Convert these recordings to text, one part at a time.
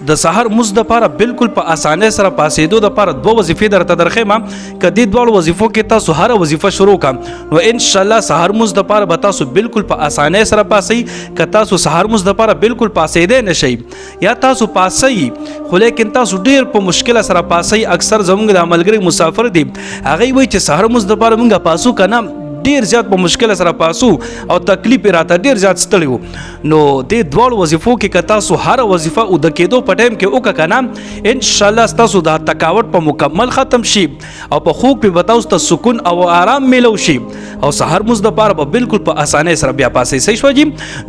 د سحر مز د پاره بالکل په اسانه سره پاسېدو د پاره دوه وظیفې درته درخېما کدي دوه وظیفو کې تاسو هر وظیفه شروع کا نو ان شاء الله سحر مز د پاره به تاسو بالکل په اسانه سره پاسې ک تاسو سحر مز د پاره بالکل پاسېدې نشئ یا تاسو پاسې خو لیکن تاسو ډیر په مشکل سره پاسې اکثر زموږ د عملګری مسافر دي هغه وایي چې سحر مز د پاره مونږه پاسو کنه ډیر زیات په مشکل سره پاسو او تکلیف راته ډیر زیات ستړیو نو د دوه وظیفو کې ک تاسو هر وظیفه او د کېدو په ټایم کې وک کنه ان شاء الله تاسو د تکاوت په مکمل ختم شي او په خوب په بتاو ست سکون او آرام ملو شي او سحر مز د پاره به بالکل په اسانه سره بیا پاسې صحیح شوجي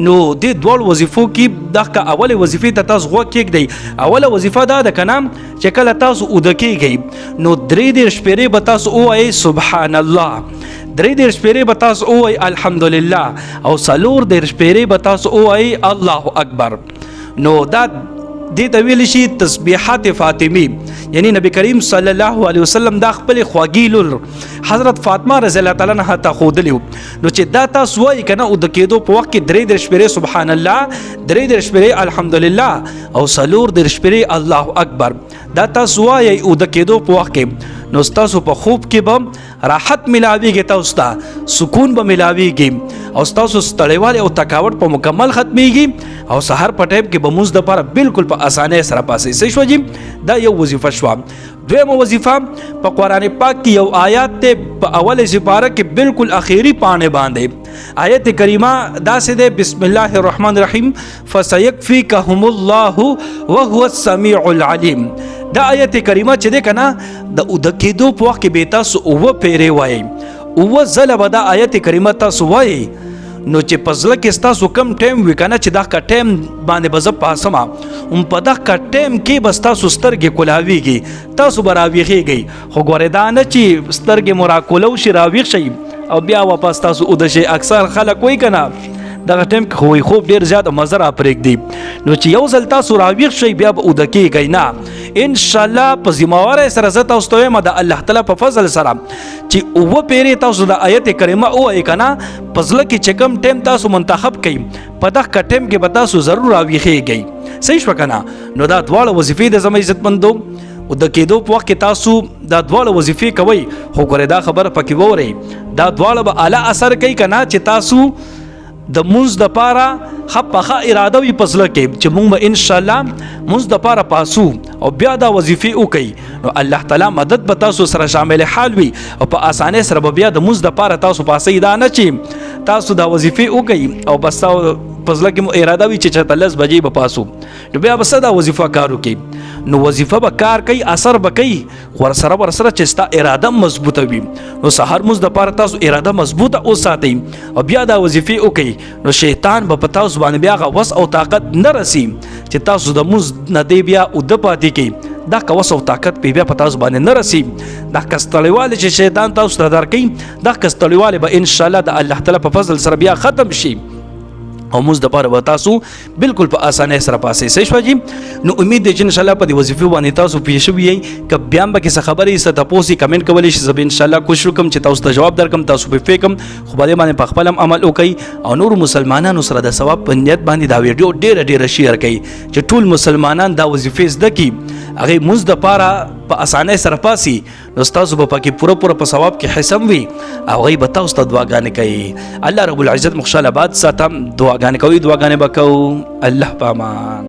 نو د دوه وظیفو کې دغه اوله وظیفه ته تاسو غو کې دی اوله وظیفه دا د کنه چې کله تاسو او د کېږي نو درې دې شپېره به تاسو وایي سبحان الله درې دېرش پیرې به تاسو ووایئ الحمدلله او څلور دېرش پیرې به تاسو ووایئ الله اکبر نو دا دې ته ویلی شي تسبیحات فاطمی یعنی نبی کریم صلی الله علیه وسلم دا خپل خواږي لور حضرت فاطمه رضی الله تعالی عنها ته ښودلی نو چې دا تاسو وایئ که نه او د کېدو په وخت کې درې دېرش پیرې سبحان الله درې دېرش پیرې الحمدلله او څلور دېرش پیرې الله اکبر دا تاسو وایئ او د کېدو په وخت کې نو ستاسو په خوب کې به راحت ملاویږي تاسو ته سکون به ملاویږي او ستاسو ستړیوالی او تکاوت په مکمل ختمیږي او سحر په ټایم کې به مونځ دپاره بالکل په اسانۍ سره پاسې صحیح شوه جي دا یو وظیفه شوه دویمه وظیفه په قرآن پاک کې یو آیات ته په اول سپاره کې بالکل اخیری پاڼې باندې آیت کریمه داسې ده بسم الله الرحمن الرحیم فسيكفيكهم الله وهو السميع العليم دا آیت کریمه چې ده کنه د او د کېدو په وخت کې به تاسو اوه پیرې وایئ اوه ځله به دا آیت کریمه تاسو وایئ نو چې په زړه کې ستاسو کم ټایم وي که نه چې دغه ټایم باندې به زه پاسمه په دغه ټایم کې به ستاسو سترګې کولاویږي تاسو به راویښېږئ خو ګورې دا نه چې سترګې مو راکولو شي راویښ شئ او بیا واپس تاسو اوده شئ اکثر خلک وایي که نه دغه ټایم کې خو خوب ډېر زیات مزه را پرېږدي نو چې یو ځل تاسو راویښ شئ بیا به اوده کېږئ نه انشاءالله په ذمهوارۍ سره زه تاسو ته وایم د الله تعالی په فضل سره چې اوه پیرې تاسو د آیت کریمه ووایئ که نه په زړه کې چې کوم ټایم تاسو منتخب کړئ په دغه ټایم کې به تاسو ضرور راویښېږئ صحیح شوه که نه نو دا دواړه وظیفې د زما عزتمندو او د کېدو په وخت کې تاسو دا دواړه وظیفې کوئ خو ګورئ دا خبره پکې واورئ دا دواړه به اعلی اثر کوي که نه چې تاسو د مونځ دپاره ښه پخه اراده وي په زړه کې چې مونږ به انشاءالله مونځ دپاره پاسو او بیا دا وظیفې وکړئ نو الله تعالی مدد به تاسو سره شامل حال وي او په اسانۍ سره به بیا د مونځ دپاره تاسو پاسئ دا نه چې تاسو دا وظیفې وکړئ او بس په زړه کې مو اراده وي چې چېرته 10 بجې به پاسو نو بیا به څه دا وظیفه کار وکړي نو وظیفه به کار کوي اثر به کوي خو ورسره چې ستا اراده مضبوطه وي نو سحر مونځ دپاره تاسو اراده مضبوطه وساتئ او بیا دا وظیفې وکړئ نو شیطان به په تاسو باندې بیا هغه وس او طاقت نه رسي چې تاسو د مونځ نه دی بیا اوده پاتې کړئ دا که وس او طاقت بیا په تاسو باندې نه رسي دا که ستړیوالی چې شیطان تاسو ته درکوي دا که ستړیوالی به انشاءالله د الله تعالی په فضل سره بیا ختم شي او مونږ دپاره به تاسو بالکل په اسانۍ سره پاسئ صحیح شوه جي نو امید دی چې انشاءالله په دې وظیفې باندې تاسو پوه شوي یئ که بیا هم پکې څه خبرې څه تپوس کمنټ کولی شي زه به انشاءالله کوشش وکړم چې تاسو ته جواب درکړم تاسو پې فکر کړم خو په دې باندې په خپل هم عمل وکړئ او نورو مسلمانانو سره د ثواب په نیت باندې دا ویډیو ډېره شیر کړئ چې ټول مسلمانان دا وظیفې زده کړي هغې مونځ دپاره په اسانۍ سره پاسي نو ستاسو به پکې پوره په ثواب کې حصم وي او هغوی به تاسو ته دعاګانې کوي الله رب العزت مو خوشحاله باد ساتم دعاګانې کوي دعاګانې به کوو الله په امان